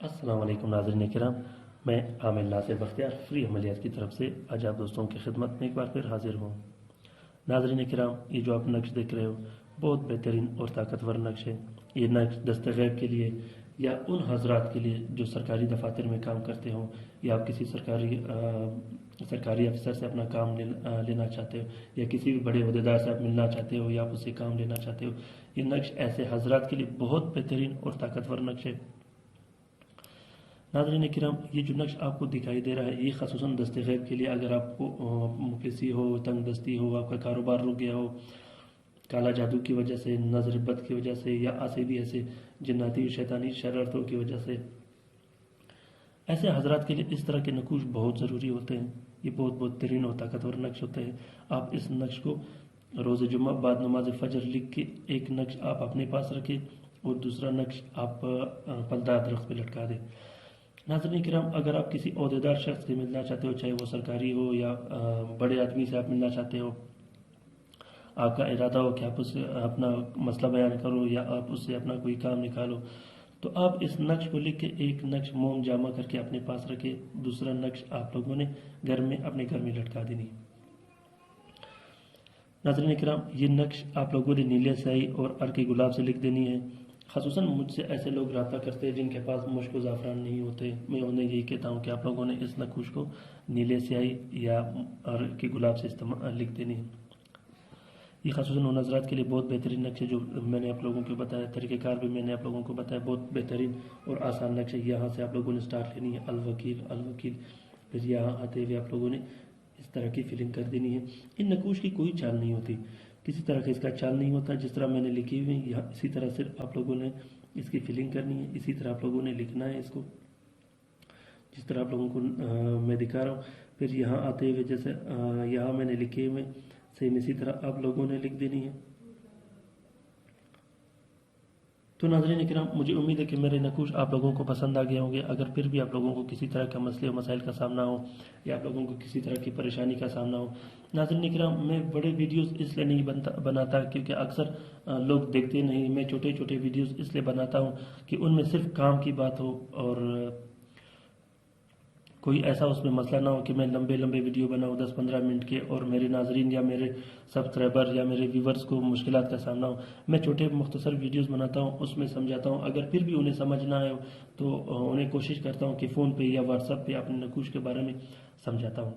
السلام علیکم ناظرین کرام، میں عامر ناصر بختیار فری عملیات کی طرف سے آج آپ دوستوں کی خدمت میں ایک بار پھر حاضر ہوں۔ ناظرین کرام، یہ جو آپ نقش دیکھ رہے ہو بہت بہترین اور طاقتور نقش ہے۔ یہ نقش دستغیب کے لیے یا ان حضرات کے لیے جو سرکاری دفاتر میں کام کرتے ہوں، یا آپ کسی سرکاری افسر سے اپنا کام لینا چاہتے ہو، یا کسی بھی بڑے عہدیدار سے آپ ملنا چاہتے ہو، یا آپ اس سے کام لینا چاہتے ہو، یہ نقش ایسے حضرات کے لیے بہت بہترین اور طاقتور نقش ہے۔ ناظرین کرام، یہ جو نقش آپ کو دکھائی دے رہا ہے یہ خصوصاً دستغیب کے لیے، اگر آپ کو مفلسی ہو، تنگ دستی ہو، آپ کا کاروبار رک گیا ہو کالا جادو کی وجہ سے، نظر بد کی وجہ سے، یا بھی ایسے جناتی شیطانی شرارتوں کی وجہ سے، ایسے حضرات کے لیے اس طرح کے نقوش بہت ضروری ہوتے ہیں۔ یہ بہت بہترین اور طاقتور نقش ہوتے ہیں۔ آپ اس نقش کو روز جمعہ بعد نماز فجر لکھ کے ایک نقش آپ اپنے پاس رکھیں اور دوسرا نقش آپ پھلدار درخت پہ لٹکا دیں۔ ناظرین کرام، اگر آپ کسی عہدیدار شخص سے ملنا چاہتے ہو، چاہے وہ سرکاری ہو یا بڑے آدمی سے آپ ملنا چاہتے ہو، آپ کا ارادہ ہو کہ آپ اس سے اپنا مسئلہ بیان کرو یا آپ اس سے اپنا کوئی کام نکالو، تو آپ اس نقش کو لکھ کے ایک نقش موم جامع کر کے اپنے پاس رکھے، دوسرا نقش آپ لوگوں نے اپنے گھر میں لٹکا دینی۔ ناظرین کرام، یہ نقش آپ لوگوں نے نیلے سیاہی اور عرق گلاب سے لکھ دینی ہے۔ خصوصاً مجھ سے ایسے لوگ رابطہ کرتے ہیں جن کے پاس مشک و زعفران نہیں ہوتے، میں انہیں یہی کہتا ہوں کہ آپ لوگوں نے اس نقوش کو نیلے سیاہی یا عرق گلاب سے لکھ دینی ہے۔ یہ خصوصاً ان حضرات کے لیے بہت بہترین نقش ہے جو میں نے آپ لوگوں کو بتایا، طریقہ کار بھی میں نے آپ لوگوں کو بتایا، بہت بہترین اور آسان نقش ہے۔ یہاں سے آپ لوگوں نے سٹارٹ لینی ہے الوکیل، پھر یہاں آتے ہوئے آپ لوگوں نے اس طرح کی فلنگ کر دینی ہے۔ ان نقوش کی کوئی چال نہیں ہوتی، کسی طرح کا اس کا چال نہیں ہوتا، جس طرح میں نے لکھی ہوئی ہے اسی طرح صرف آپ لوگوں نے اس کی فلنگ کرنی ہے، اسی طرح آپ لوگوں نے لکھنا ہے اس کو، جس طرح آپ لوگوں کو میں دکھا رہا ہوں۔ پھر یہاں آتے ہوئے جیسے یہاں میں نے لکھے ہوئے سیم اسی طرح آپ لوگوں نے لکھ دینی ہے۔ تو ناظرین کرام، مجھے امید ہے کہ میرے نقوش آپ لوگوں کو پسند آ گئے ہوں گے۔ اگر پھر بھی آپ لوگوں کو کسی طرح کا مسئلے و مسائل کا سامنا ہو یا آپ لوگوں کو کسی طرح کی پریشانی کا سامنا ہو، ناظرین کرام، میں بڑے ویڈیوز اس لیے نہیں بناتا کیونکہ اکثر لوگ دیکھتے نہیں۔ میں چھوٹے چھوٹے ویڈیوز اس لیے بناتا ہوں کہ ان میں صرف کام کی بات ہو اور کوئی ایسا اس میں مسئلہ نہ ہو کہ میں لمبے ویڈیو بناؤں 10-15 منٹ کے اور میرے ناظرین یا میرے سبسکرائبر یا میرے ویورز کو مشکلات کا سامنا ہو۔ میں چھوٹے مختصر ویڈیوز بناتا ہوں، اس میں سمجھاتا ہوں۔ اگر پھر بھی انہیں سمجھ نہ آئے تو انہیں کوشش کرتا ہوں کہ فون پہ یا واٹس ایپ پہ اپنے نقوش کے بارے میں سمجھاتا ہوں۔